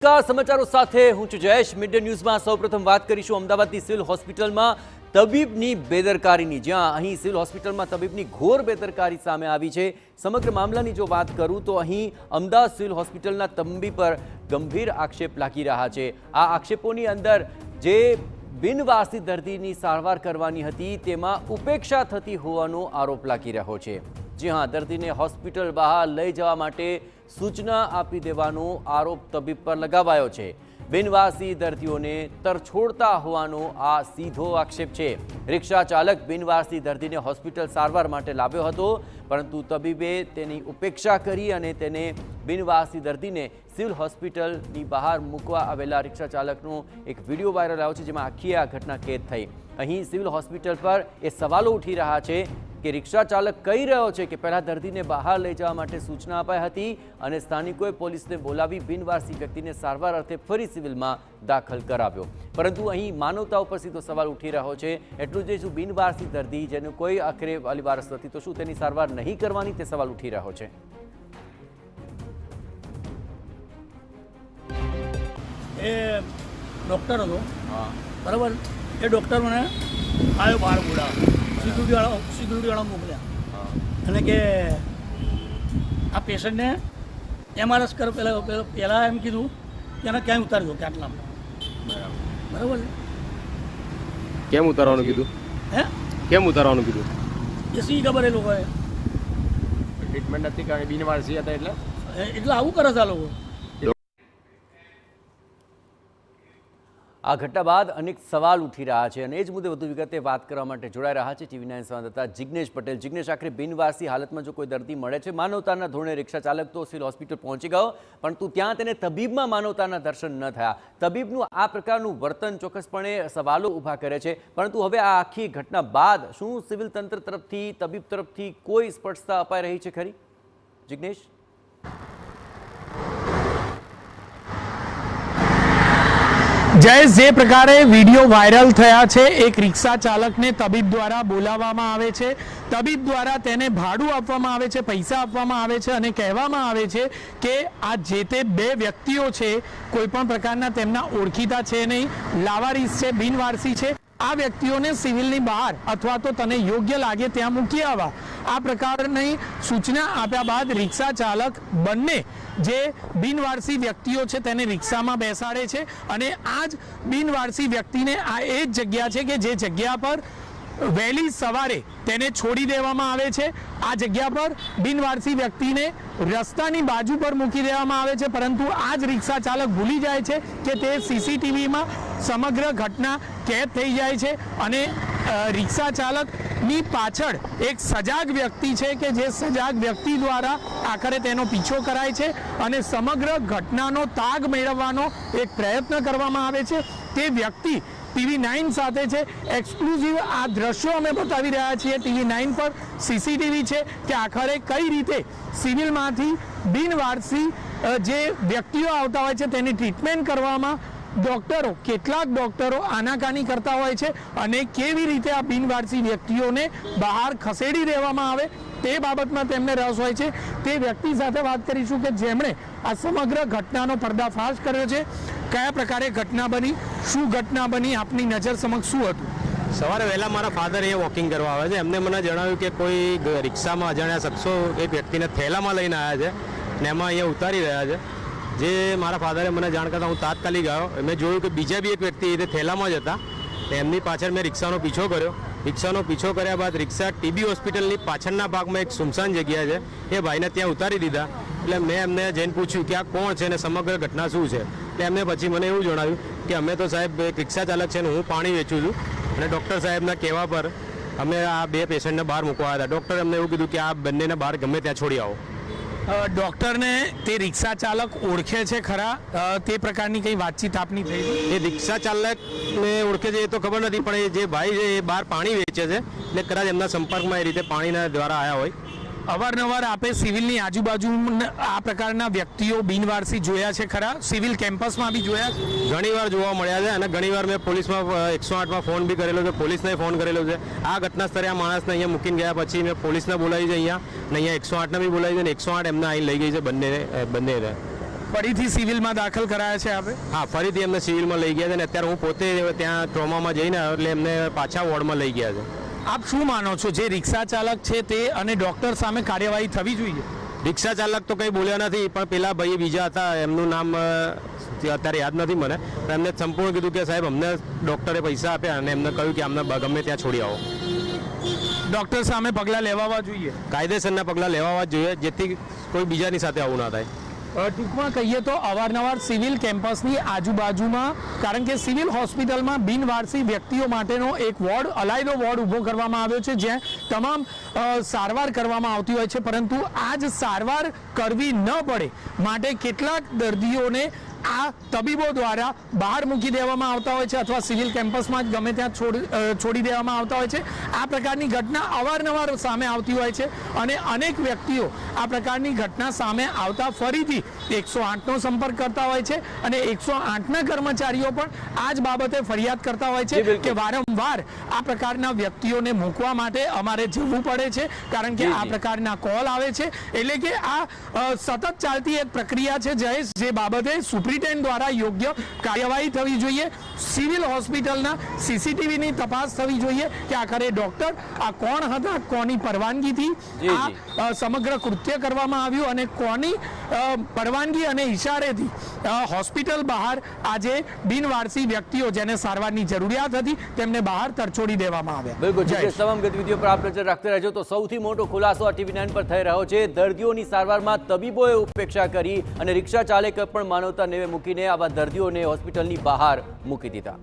સમાચારો સાથે હું છું જયેશ। મીડિયા ન્યૂઝમાં સૌપ્રથમ વાત કરીશું અમદાવાદની સિવિલ હોસ્પિટલમાં તબીબની બેદરકારીની, જ્યાં અહીં સિવિલ હોસ્પિટલમાં તબીબની ઘોર બેદરકારી સામે આવી છે। સમગ્ર મામલાની જો વાત કરું તો અહીં અમદાવાદ સિવિલ હોસ્પિટલના તબીબ પર ગંભીર આક્ષેપ લાગી રહ્યા છે। આ આક્ષેપોની અંદર જે બિનવારસી દર્દીની સારવાર કરવાની હતી તેમાં ઉપેક્ષા થતી હોવાનો આરોપ લાગી રહ્યો છે। जी हाँ, दर्दी ने हॉस्पिटल बहार लई जवा माटे सूचना आपी देवानो आरोप तबीब पर लगावायो छे। बिनवासी दर्दीओने तरछोड़ता होवानो आ सीधो आक्षेप छे। रिक्शा चालक बिनवासी दर्दी ने हॉस्पिटल सारवार माटे लाव्यो हतो, परंतु तबीबे तेनी उपेक्षा करी अने तेने बिनवासी दर्दी ने सिविल होस्पिटलनी बहार मूकवा आवेला रिक्शा चालकनो एक विडियो वायरल आव्यो छे, जेमां आखी आ घटना कैद थई। અહીં સિવિલ હોસ્પિટલ પર એ સવાલો ઉઠી રહ્યા છે કે રિક્ષા ચાલક કહી રહ્યો છે કે પહેલા દર્દીને બહાર લઈ જવા માટે સૂચના અપાઈ હતી અને સ્થાનિકોએ પોલીસને બોલાવી બિનવારસી વ્યક્તિને સારવાર અર્થે ફરી સિવિલમાં દાખલ કરાવ્યો, પરંતુ અહીં માનવતા ઉપર સીધો સવાલ ઉઠી રહ્યો છે। એટલું જ શું બિનવારસી દર્દી જેનું કોઈ આખરે વાલી વારસ નથી તો શું તેની સારવાર નહીં કરવાની, તે સવાલ ઉઠી રહ્યો છે। એ ડૉક્ટર હતો બરાબર, એ ડૉક્ટર મને આવ્યો બહાર બોલાવ, સિક્યુરિટીવાળા મોકલ્યા અને કે આ પેશન્ટને MRS કર પહેલાં એમ કીધું કે એને ક્યાંય ઉતારજો કે આટલામાં, બરાબર છે। કેમ ઉતારવાનું કીધું? હે કેમ ઉતારવાનું કીધું? એ સી ખબર એ લોકોએ ટ્રીટમેન્ટ નથી કારણ બિનવારસી હતા એટલે આવું કરે છે આ લોકો। આ ઘટના બાદ અનેક સવાલ ઉઠી રહ્યા છે અને એ જ મુદ્દે વધુ વિગતે વાત કરવા માટે જોડાઈ રહ્યા છે TV9 સંવાદદાતા જિગ્નેશ પટેલ। જિગ્નેશ, આખરે બિનવારસી હાલતમાં જો કોઈ દર્દી મળે છે, માનવતાના ધોરણે રિક્ષા ચાલક તો સિવિલ હોસ્પિટલ પહોંચી ગયો, પરંતુ ત્યાં તેને તબીબમાં માનવતાના દર્શન ન થયા। તબીબનું આ પ્રકારનું વર્તન ચોક્કસપણે સવાલો ઊભા કરે છે, પરંતુ હવે આ આખી ઘટના બાદ શું સિવિલ તંત્ર તરફથી, તબીબ તરફથી કોઈ સ્પષ્ટતા અપાઈ રહી છે ખરી? જિગ્નેશ, જયેશ, જે પ્રકારે વિડીયો વાયરલ થયા છે, એક રિક્ષા ચાલકને તબીબ દ્વારા બોલાવવામાં આવે છે, તબીબ દ્વારા તેને ભાડું આપવામાં આવે છે, પૈસા આપવામાં આવે છે અને કહેવામાં આવે છે કે આ જે તે બે વ્યક્તિઓ છે કોઈ પણ પ્રકારના તેમના ઓળખીતા છે નહીં, લાવારીસ છે, બિનવારસી છે, આ વ્યક્તિઓને સિવિલની બહાર અથવા તો તને યોગ્ય લાગે ત્યાં મૂકી આવવા, આ પ્રકારની સૂચના આપ્યા બાદ રિક્ષા ચાલક બંને જે બિનવારસી વ્યક્તિઓ છે તેને રિક્ષામાં બેસાડે છે અને આ જ બિનવારસી વ્યક્તિને આ એ જ જગ્યા છે કે જે જગ્યા પર વહેલી સવારે તેને છોડી દેવામાં આવે છે। આ જગ્યા પર બિનવારસી વ્યક્તિને રસ્તાની બાજુ પર મૂકી દેવામાં આવે છે, પરંતુ આ જ રિક્ષા ચાલક ભૂલી જાય છે કે તે CCTVમાં સમગ્ર ઘટના કેદ થઈ જાય છે અને રિક્ષા ચાલકની પાછળ એક સજાગ વ્યક્તિ છે કે જે સજાગ વ્યક્તિ દ્વારા આખરે તેનો પીછો કરાય છે અને સમગ્ર ઘટનાનો તાગ મેળવવાનો એક પ્રયત્ન કરવામાં આવે છે। તે વ્યક્તિ TV9 સાથે છે, એક્સક્લુઝિવ આ દ્રશ્યો અમે બતાવી રહ્યા છીએ। TV9 પર CCTV છે કે આખરે કઈ રીતે સિવિલમાંથી બિનવારસી જે વ્યક્તિઓ આવતા હોય છે તેની ટ્રીટમેન્ટ કરવામાં ડૉક્ટરો, કેટલાક ડૉક્ટરો આનાકાની કરતા હોય છે અને કેવી રીતે આ બિનવારસી વ્યક્તિઓને બહાર ખસેડી દેવામાં આવે તે બાબતમાં તેમને રસ હોય છે। તે વ્યક્તિ સાથે વાત કરીશું કે જેમણે આ સમગ્ર ઘટનાનો પર્દાફાશ કર્યો છે। કયા પ્રકારે ઘટના બની, શું ઘટના બની, આપની નજર સમક્ષ શું હતું? સવારે વહેલા મારા ફાધર અહીંયા વોકિંગ કરવા આવે છે, એમને મને જણાવ્યું કે કોઈ રિક્ષામાં અજાણ્યા શખ્સો એક વ્યક્તિને થેલામાં લઈને આવ્યા છે ને એમાં અહીંયા ઉતારી રહ્યા છે। જે મારા ફાધરે મને જાણ કરતાં હું તાત્કાલિક ગયો, મેં જોયું કે બીજા બી એક વ્યક્તિ એ થેલામાં જ હતા, એમની પાછળ મેં રિક્ષાનો પીછો કર્યો। રિક્ષાનો પીછો કર્યા બાદ રિક્ષા TB હોસ્પિટલની પાછળના ભાગમાં એક સુમસાન જગ્યા છે, એ ભાઈને ત્યાં ઉતારી દીધા। એટલે મેં એમને જઈને પૂછ્યું કે આ કોણ છે અને સમગ્ર ઘટના શું છે, એટલે એમને પછી મને એવું જણાવ્યું કે અમે તો સાહેબ એક રિક્ષા ચાલક છે ને હું પાણી વેચું છું અને ડૉક્ટર સાહેબના કહેવા પર અમે આ બે પેશન્ટને બહાર મૂકવા આવ્યા હતા। ડૉક્ટરે અમને એવું કીધું કે આ બંનેને બહાર ગમે ત્યાં છોડી આવો। ડૉક્ટરને તે રિક્ષા ચાલક ઓળખે છે ખરા? તે પ્રકારની કંઈ વાતચીત આપની થઈ? એ રિક્ષા ચાલકને ઓળખે છે એ તો ખબર નથી, પણ એ જે ભાઈ છે એ બહાર પાણી વેચે છે એટલે કદાચ એમના સંપર્કમાં એ રીતે પાણીના દ્વારા આવ્યા હોય। અવારનવાર આપે સિવિલની આજુબાજુ આ પ્રકારના વ્યક્તિઓ બિનવારસી જોયા છે ખરા? સિવિલ કેમ્પસમાં બી જોયા છે? ઘણીવાર જોવા મળ્યા છે અને ઘણીવાર મેં પોલીસમાં 108માં ફોન બી કરેલો છે, પોલીસને ફોન કરેલો છે। આ ઘટના સ્થળે આ માણસને અહીંયા મૂકીને ગયા પછી મેં પોલીસને બોલાવી છે અહીંયા ને અહીંયા 108ને બી બોલાવી છે ને 108 એમને અહીં લઈ ગઈ છે બંને। ફરીથી સિવિલમાં દાખલ કરાયા છે આપે? હા, ફરીથી એમને સિવિલમાં લઈ ગયા છે ને અત્યારે હું પોતે ત્યાં ટ્રોમામાં જઈને આવ્યો એટલે એમને પાછા વોર્ડમાં લઈ ગયા છે. આપ શું માનો છો, જે રિક્ષા ચાલક છે તે અને ડૉક્ટર સામે કાર્યવાહી થવી જોઈએ? રિક્ષા ચાલક તો કંઈ બોલ્યા નથી, પણ પેલા ભાઈ બીજા હતા એમનું નામ અત્યારે યાદ નથી મને, પણ એમને સંપૂર્ણ કીધું કે સાહેબ અમને ડૉક્ટરે પૈસા આપ્યા અને એમને કહ્યું કે અમને ગમે ત્યાં છોડી આવો. ડૉક્ટર સામે પગલાં લેવાવા જોઈએ, કાયદેસરના પગલાં લેવાવા જ જોઈએ જેથી કોઈ બીજાની સાથે આવું ના થાય. ટૂંકમાં કહીએ તો અવારનવાર સિવિલ કેમ્પસની આજુબાજુમાં, કારણ કે સિવિલ હોસ્પિટલમાં બિનવારસી વ્યક્તિઓ માટેનો એક વોર્ડ, અલાયદો વોર્ડ ઊભો કરવામાં આવ્યો છે, જ્યાં તમામ સારવાર કરવામાં આવતી હોય છે, પરંતુ આ જ સારવાર કરવી ન પડે માટે કેટલાક દર્દીઓને આ તબીબો દ્વારા બહાર મૂકી દેવામાં આવતા હોય છે અથવા સિવિલ કેમ્પસમાં જ ગમે ત્યાં છોડી દેવામાં આવતા હોય છે. આ પ્રકારની ઘટના અવારનવાર સામે આવતી હોય છે અને અનેક વ્યક્તિઓ આ પ્રકારની ઘટના સામે આવતા ફરીથી 108નો સંપર્ક કરતા હોય છે અને 108ના કર્મચારીઓ પણ આ જ બાબતે ફરિયાદ કરતા હોય છે કે વારંવાર આ પ્રકારના વ્યક્તિઓને મૂકવા માટે અમારે જવું પડે છે, કારણ કે આ પ્રકારના કોલ આવે છે. એટલે કે આ સતત ચાલતી એક પ્રક્રિયા છે જયેશ, જે બાબતે સુપ્રિન્ટેન્ડન્ટ દ્વારા યોગ્ય કાર્યવાહી થવી જોઈએ. સિવિલ હોસ્પિટલના સીસીટીવીની તપાસ થવી જોઈએ કે આખરે ડોક્ટર આ કોણ હતા, કોની પરવાનગીથી આ સમગ્ર કૃત્ય કરવામાં આવ્યું અને કોની પરવાનગી અને ઇશારેથી હોસ્પિટલ બહાર આજે બિનવારસી વ્યક્તિઓ જેને સારવારની જરૂરિયાત હતી તેમને બહાર તરછોડી દેવામાં આવ્યા. બિલકુલ, તમામ ગતિવિધિઓ પર આપ નજર રાખતે રહેજો. તો સૌથી મોટો ખુલાસો આ TV9 પર થઈ રહ્યો છે. દર્દીઓની સારવારમાં તબીબોએ ઉપેક્ષા કરી અને રિક્ષા ચાલકે પણ માનવતા નેવે મૂકીને આવા દર્દીઓને હોસ્પિટલની બહાર મૂકી દીધા.